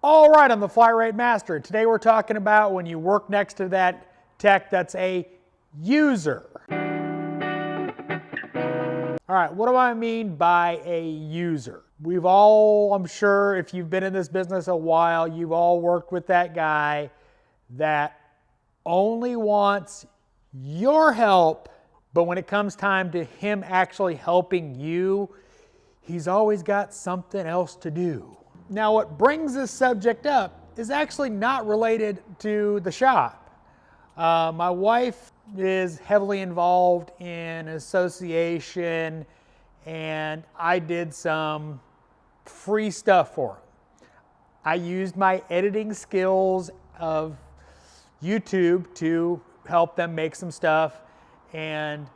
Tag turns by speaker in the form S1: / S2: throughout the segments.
S1: All right, I'm the Flat Rate Master. Today we're talking about when you work next to that tech that's a user. All right, what do I mean by a user? We've all, I'm sure, if you've been in this business a while, you've all worked with that guy that only wants your help, but when it comes time to him actually helping you, he's always got something else to do. Now, what brings this subject up is actually not related to the shop. My wife is heavily involved in an association, and I did some free stuff for them. I used my editing skills of YouTube to help them make some stuff, and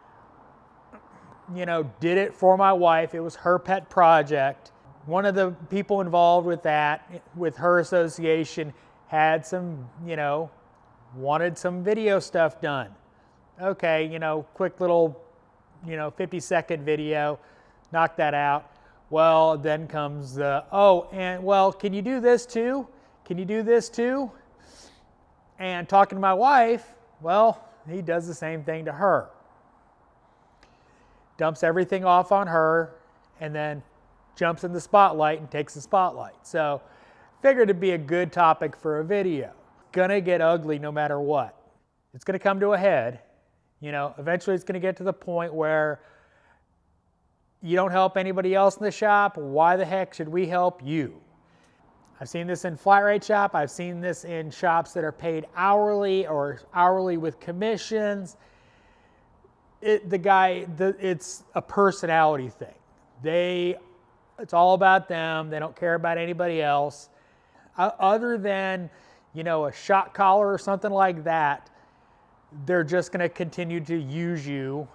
S1: did it for my wife. It was her pet project. One of the people involved with that, with her association, had some, wanted some video stuff done. Okay, quick little, 50-second video, knock that out. Well, then comes the, can you do this too? Can you do this too? And talking to my wife, well, he does the same thing to her. Dumps everything off on her, and then jumps in the spotlight and takes the spotlight. So figured it'd be a good topic for a video. Gonna get ugly no matter what. It's gonna come to a head. Eventually it's gonna get to the point where you don't help anybody else in the shop. Why the heck should we help you? I've seen this in flat rate shop. I've seen this in shops that are paid hourly or hourly with commissions. It's a personality thing. It's all about them. They don't care about anybody else. Other than, a shot collar or something like that, they're just going to continue to use you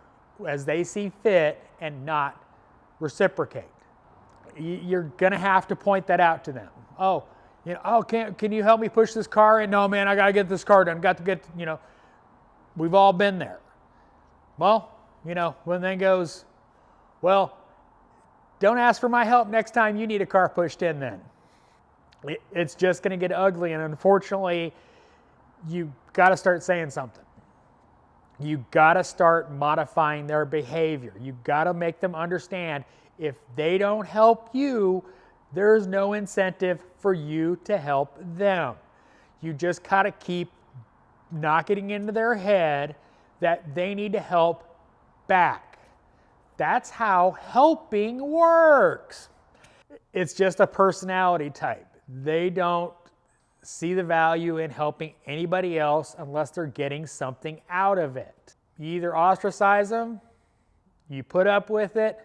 S1: as they see fit and not reciprocate. You're going to have to point that out to them. Can you help me push this car in? No, man, I got to get this car done. Got to get, we've all been there. Well, when then goes, well, don't ask for my help next time you need a car pushed in then. It's just going to get ugly, and unfortunately, you got to start saying something. You got to start modifying their behavior. You got to make them understand if they don't help you, there's no incentive for you to help them. You just got to keep knocking into their head that they need to help back. That's how helping works. It's just a personality type. They don't see the value in helping anybody else unless they're getting something out of it. You either ostracize them, you put up with it,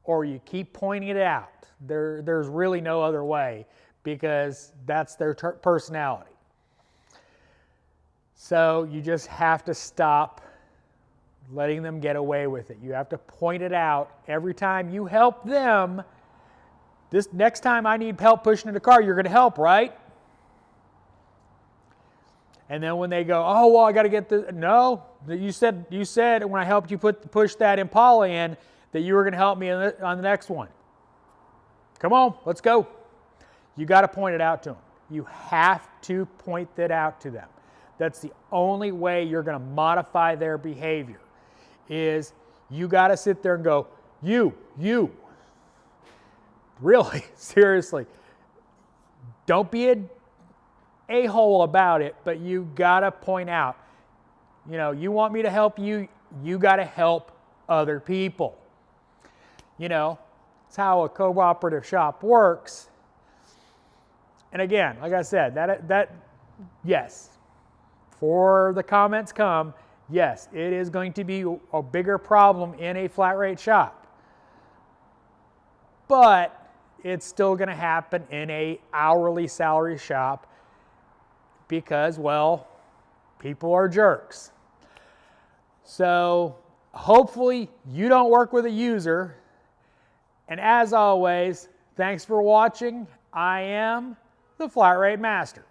S1: or you keep pointing it out. There's really no other way because that's their personality. So you just have to stop letting them get away with it. You have to point it out every time you help them. This next time I need help pushing in the car, you're going to help, right? And then when they go, I got to get the no. You said when I helped you push that Impala in that you were going to help me on the next one. Come on, let's go. You got to point it out to them. You have to point that out to them. That's the only way you're going to modify their behavior. Is you got to sit there and go, you. Really, seriously. Don't be an a-hole about it, but you got to point out, you want me to help you, you got to help other people. It's how a cooperative shop works. And again, like I said, that yes, before the comments come, yes, it is going to be a bigger problem in a flat rate shop. But it's still going to happen in a hourly salary shop because, well, people are jerks. So hopefully you don't work with a user. And as always, thanks for watching. I am the Flat Rate Master.